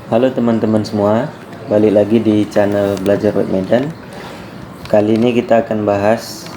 Halo teman-teman semua, balik lagi di channel Belajar Web Medan. Kali ini kita akan bahas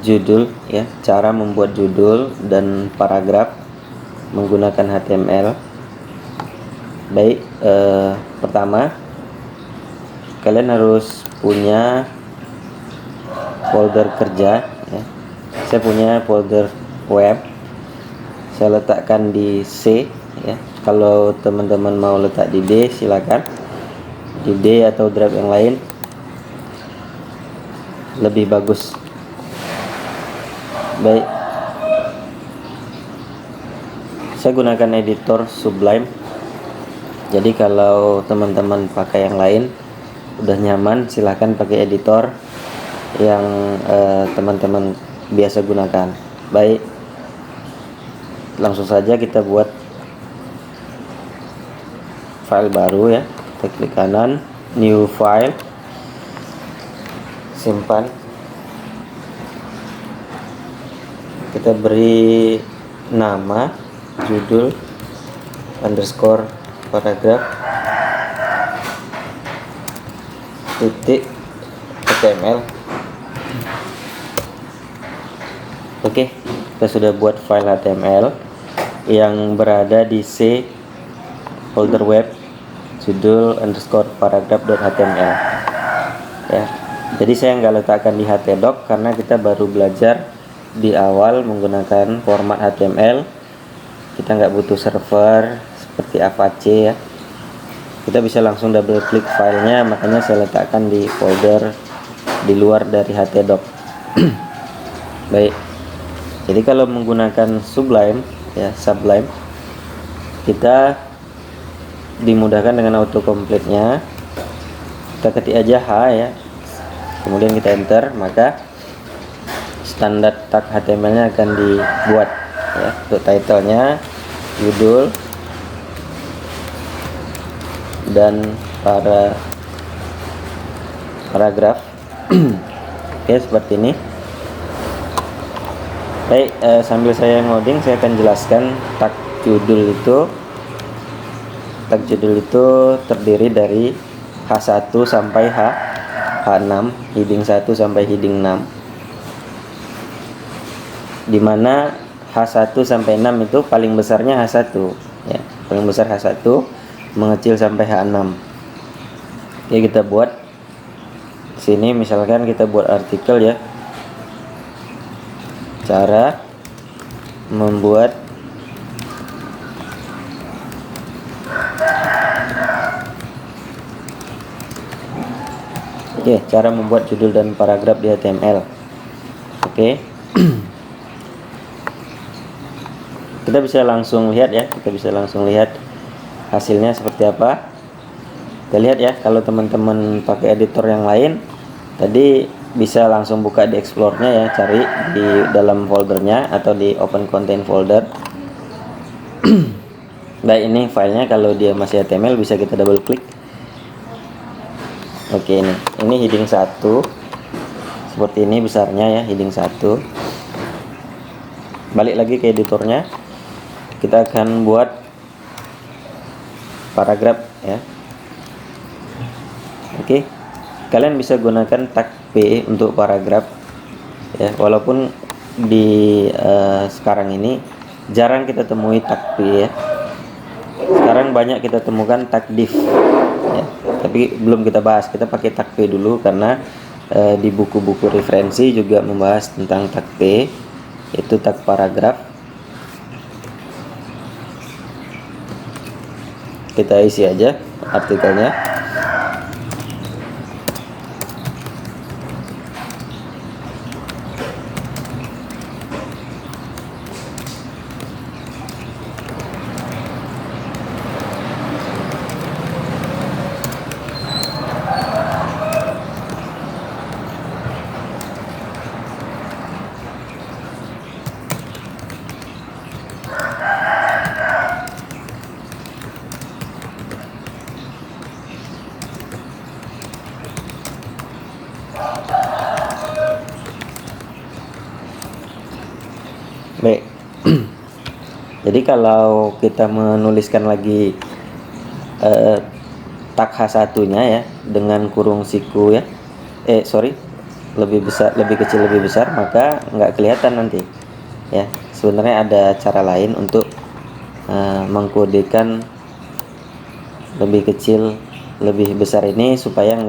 judul ya, cara membuat judul dan paragraf menggunakan HTML. Baik, pertama kalian harus punya folder kerja ya. Saya punya folder web, saya letakkan di C ya. Kalau teman-teman mau letak di D silakan, di D atau drive yang lain lebih bagus. Baik, saya gunakan editor Sublime. Jadi kalau teman-teman pakai yang lain udah nyaman, silahkan pakai editor yang teman-teman biasa gunakan. Baik, langsung saja kita buat file baru ya. Kita klik kanan, new file, simpan. Kita beri nama, judul, underscore paragraf, titik HTML. Oke, kita sudah buat file HTML yang berada di C folder web, judul underscore paragraph.html ya. Jadi saya nggak letakkan di htdoc karena kita baru belajar di awal menggunakan format HTML. Kita nggak butuh server seperti Apache ya. Kita bisa langsung double klik filenya, makanya saya letakkan di folder di luar dari htdoc. Baik, jadi kalau menggunakan Sublime ya, Sublime, kita dimudahkan dengan autocomplete-nya. Kita ketik aja H ya, kemudian kita enter, maka standar tag HTML-nya akan dibuat ya. Untuk title-nya, judul, dan paragraf. Oke, seperti ini. Baik, sambil saya ngoding, saya akan jelaskan tag judul itu. Tag judul itu terdiri dari H1 sampai H6, heading 1 sampai heading 6. Dimana H1 sampai 6 itu paling besarnya H1 ya, paling besar H1, mengecil sampai H6. Ya, kita buat sini misalkan kita buat artikel ya. Cara membuat cara membuat judul dan paragraf di HTML. Oke. Kita bisa langsung lihat ya, hasilnya seperti apa. Kita lihat ya, kalau teman-teman pakai editor yang lain tadi bisa langsung buka di explore-nya ya, cari di dalam foldernya atau di open content folder. Baik, ini filenya kalau dia masih HTML bisa kita double klik. Oke, ini heading 1 seperti ini besarnya ya, heading 1. Balik lagi ke editornya, kita akan buat paragraf ya. Oke, kalian bisa gunakan tag P untuk paragraf ya, walaupun di sekarang ini jarang kita temui tag P ya. Sekarang banyak kita temukan tag div ya, tapi belum kita bahas. Kita pakai tag P dulu karena di buku-buku referensi juga membahas tentang tag P, yaitu tag paragraf. Kita isi aja artikelnya. kalau kita menuliskan lagi tag H1 nya ya dengan kurung siku ya, lebih besar, lebih kecil, lebih besar, maka nggak kelihatan nanti ya. Sebenarnya ada cara lain untuk mengkodekan lebih kecil, lebih besar ini supaya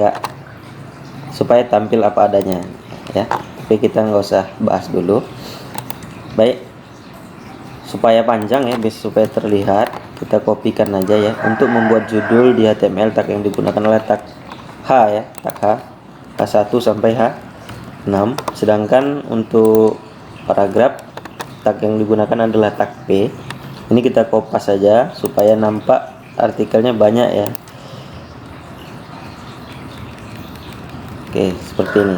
tampil apa adanya ya. Tapi kita nggak usah bahas dulu. Baik, supaya panjang ya, supaya terlihat, kita kopikan aja ya. Untuk membuat judul di HTML, tag yang digunakan adalah tag H ya, tag H1 sampai H6. Sedangkan untuk paragraf, tag yang digunakan adalah tag P. Ini kita kopas saja supaya nampak artikelnya banyak ya. Oke, seperti ini.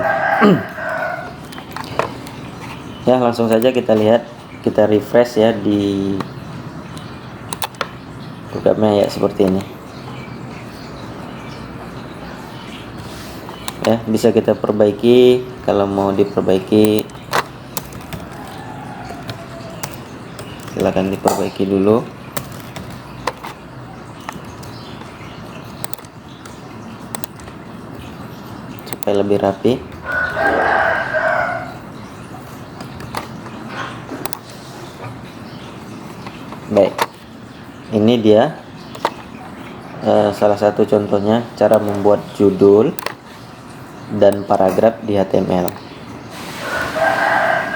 Ya, langsung saja kita lihat, kita refresh ya di programnya ya, seperti ini. Ya, bisa kita perbaiki. Kalau mau diperbaiki, silakan diperbaiki dulu. Supaya lebih rapi. Baik, ini dia salah satu contohnya cara membuat judul dan paragraf di HTML.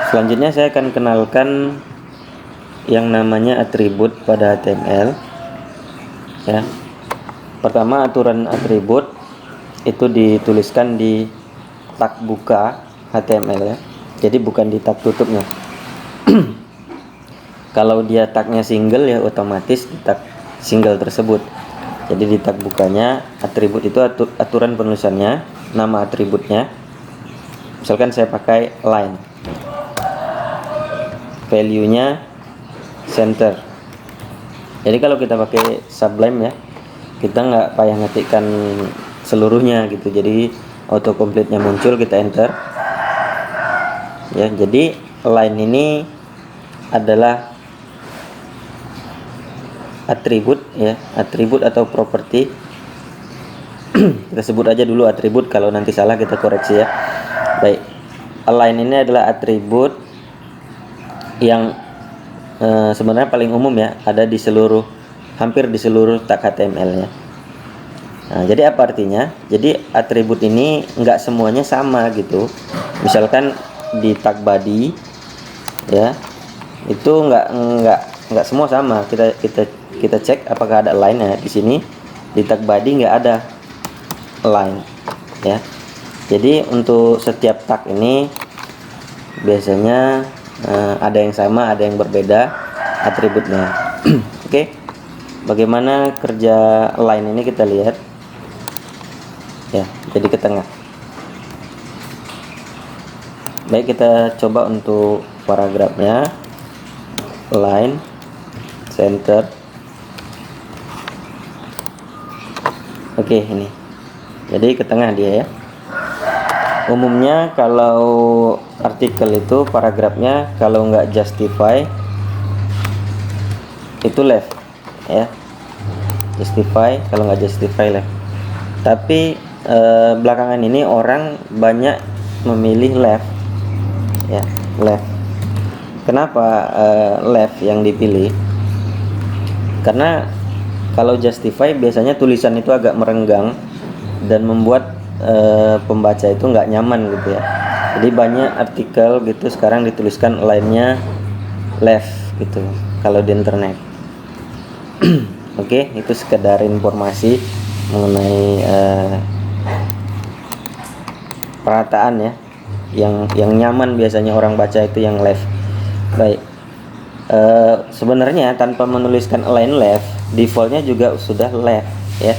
Selanjutnya saya akan kenalkan yang namanya atribut pada HTML ya. Pertama, aturan atribut itu dituliskan di tag buka HTML ya, jadi bukan di tag tutupnya. Kalau dia tagnya single ya, otomatis di tag single tersebut. Jadi di tag bukanya, atribut itu aturan penulisannya, nama atributnya. Misalkan saya pakai line, value-nya center. Jadi kalau kita pakai Sublime ya, kita nggak payah ngetikkan seluruhnya gitu. Jadi autocomplete-nya muncul, kita enter. Ya, jadi line ini adalah atribut ya, atribut atau properti. Kita sebut aja dulu atribut, kalau nanti salah kita koreksi ya. Baik, align ini adalah atribut yang sebenarnya paling umum ya, ada di hampir di seluruh tag HTML ya. Nah, jadi apa artinya? Jadi atribut ini nggak semuanya sama gitu. Misalkan di tag body ya, itu nggak semua sama. Kita cek apakah ada line ya. Di sini di tag body nggak ada line ya. Jadi untuk setiap tag ini biasanya ada yang sama, ada yang berbeda atributnya. Oke, bagaimana kerja line ini kita lihat ya. Jadi ke tengah. Baik, kita coba untuk paragrafnya, line center. Oke, ini jadi ke tengah dia ya. Umumnya kalau artikel itu paragrafnya kalau nggak justify itu left ya, justify, kalau nggak justify left. Tapi belakangan ini orang banyak memilih left ya, left. Kenapa left yang dipilih? Karena kalau justify biasanya tulisan itu agak merenggang dan membuat pembaca itu nggak nyaman gitu ya. Jadi banyak artikel gitu sekarang dituliskan line-nya left gitu kalau di internet. Oke, itu sekedar informasi mengenai perataan ya. Yang nyaman biasanya orang baca itu yang left. Baik. Sebenarnya tanpa menuliskan align left, defaultnya juga sudah left ya.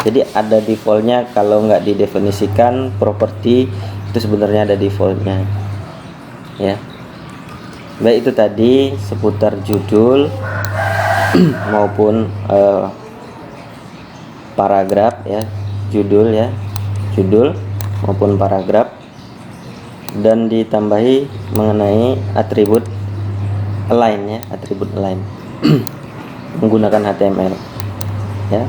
Jadi ada defaultnya, kalau nggak didefinisikan properti itu sebenarnya ada defaultnya ya. Baik, itu tadi seputar judul maupun paragraf ya, judul maupun paragraf, dan ditambahi mengenai atribut align ya, atribut align. menggunakan HTML ya.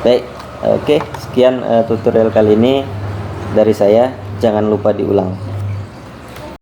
Baik, oke, sekian tutorial kali ini dari saya. Jangan lupa diulang.